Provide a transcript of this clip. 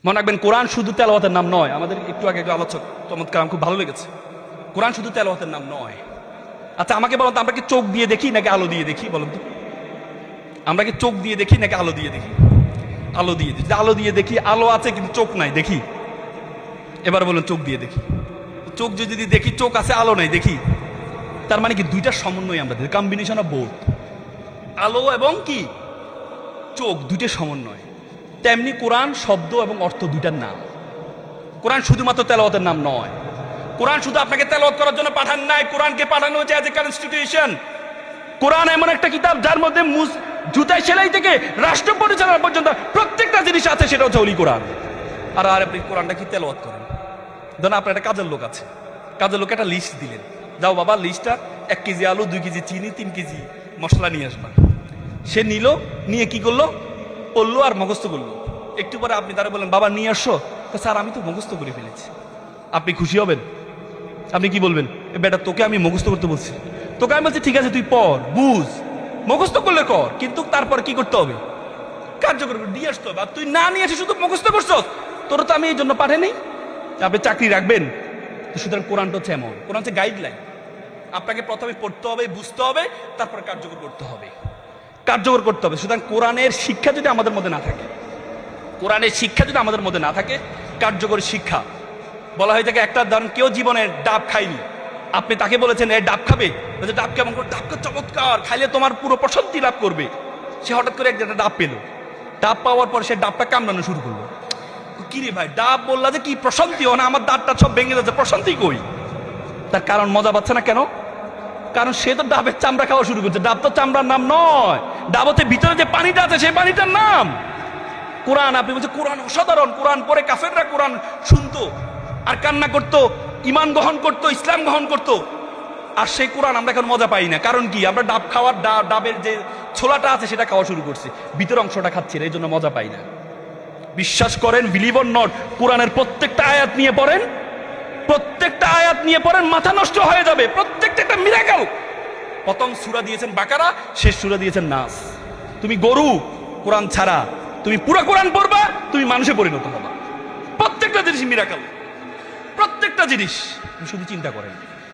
মনে রাখবেন, কোরআন শুধু তেলাওয়াতের নাম নয়। আমাদের একটু আগে আলোচক চমৎকার, আমার খুব ভালো লেগেছে। কোরআন শুধু তেলাওয়াতের নাম নয়। আচ্ছা আমাকে বলুন তো, আমরা কি চোখ দিয়ে দেখি নাকি আলো দিয়ে দেখি? বলুন তো, আমরা কি চোখ দিয়ে দেখি নাকি আলো দিয়ে দেখি? আলো দিয়ে দেখি। আলো দিয়ে দেখি, আলো আছে কিন্তু চোখ নাই, দেখি? এবার বলুন চোখ দিয়ে দেখি। চোখ যদি দেখি, চোখ আছে আলো নাই, দেখি? তার মানে কি দুইটার সমন্বয় আমরা দেখি, কম্বিনেশন অফ বোথ। আলো এবং কি চোখ, দুইটার সমন্বয়। তেমনি কোরআন শব্দ এবং অর্থ দুইটার নাম। কোরআন শুধুমাত্র তেলাওয়াতের নাম নয়। কোরআন শুধু আপনাকে তেলাওয়াত করার জন্য পাঠান নাই, কোরআনকে পাঠানো হয়েছে অ্যাজ এ কনস্টিটিউশন। কোরআন এমন একটা কিতাব যার মধ্যে জুতায় সেলাই থেকে রাষ্ট্র পরিচালনা পর্যন্ত প্রত্যেকটা জিনিস আছে, সেটা হচ্ছে ওলি কোরআন। আর আপনি কোরআনটা কি তেলাওয়াত করেন? ধরুন আপনার একটা কাজের লোক আছে, কাজের লোক একটা লিস্ট দিলেন, যাও বাবা লিস্টটা 1 কেজি আলু, 2 কেজি চিনি, 3 কেজি মশলা নিয়ে আসবা। সে নিল, নিয়ে কি করলো? পড়লো আর মুখস্থ করলো। একটু পরে আপনি তারা বললেন, বাবা নিয়ে আসছো? স্যার আমি তো মুখস্থ করে ফেলেছি। আপনি খুশি হবেন? আপনি কি বলবেন? বেটা তোকে আমি মুখস্থ করতে বলছি, তোকে আমি বলছি ঠিক আছে তুই পড়, বুঝ, মুখস্থ করলে কর, কিন্তু তারপর কি করতে হবে? কার্যকর দিয়ে আসতে হবে। আর তুই না নিয়ে আসি শুধু মুখস্থ করছো, তোর তো আমি এই জন্য পাঠাইনি। আপনি চাকরি রাখবেন। সুতরাং কোরআনটা হচ্ছে এমন, কোরআন হচ্ছে গাইডলাইন। আপনাকে প্রথমে পড়তে হবে, বুঝতে হবে, তারপরে কার্যকর করতে হবে, কার্যকর করতে হবে। সুতরাং কোরআনের শিক্ষা যদি আমাদের মধ্যে না থাকে, কোরআনের শিক্ষা যদি আমাদের মধ্যে না থাকে, কার্যকর শিক্ষা বলা হয়ে থাকে। একটা ধরেন কেউ জীবনে ডাব খায়নি, আপনি তাকে বলেছেন এ ডাব খাবে, ডাব কেমন করে? ডাবকে চমৎকার, খাইলে তোমার পুরো প্রশান্তি লাভ করবে। সে হঠাৎ করে একটা ডাব পেল, ডাব পাওয়ার পর সে ডাবটা কামড়ানো শুরু করলো। কি রে ভাই, ডাব বললা যে কি প্রশান্তি, না আমার দাঁতটা সব ভেঙে যাচ্ছে, প্রশান্তি কই? তার কারণ মজা পাচ্ছে না কেন? কারণ সে তো ডাবের চামড়া খাওয়া শুরু করছে। ডাব তো চামড়ার নাম নয়, ডাব হচ্ছে ভিতরে যে পানিটা আছে সেই পানিটার নাম। কোরআন, আপনি বলছেন কোরআন অসাধারণ, কোরআন পরে কাফেররা কোরআন শুনতো আর কান্না করতো, ইমান গ্রহণ করতো, ইসলাম গ্রহণ করতো। আর সেই কোরআন আমরা এখন মজা পাই না। কারণ কি? আমরা ডাব খাওয়ার, ডাবের যে ছোলাটা আছে সেটা খাওয়া শুরু করছি, ভিতর অংশটা খাচ্ছি, এই জন্য মজা পাই না। বিশ্বাস করেন, বিলিভ অর নট, কোরআনের প্রত্যেকটা আয়াত নিয়ে পড়েন, প্রত্যেকটা আয়াত নিয়ে পড়েন, মাথা নষ্ট হয়ে যাবে। প্রত্যেকটা একটা মিরাকেল। প্রথম সূরা দিয়েছেন বাকারা, শেষ সূরা দিয়েছেন নাস। তুমি গরু কোরআন ছাড়া, তুমি পুরো কোরআন পড়বা, তুমি মানুষে পরিণত হবা। প্রত্যেকটা জিনিস মিরাকেল, প্রত্যেকটা জিনিস। শুধু চিন্তা করেন।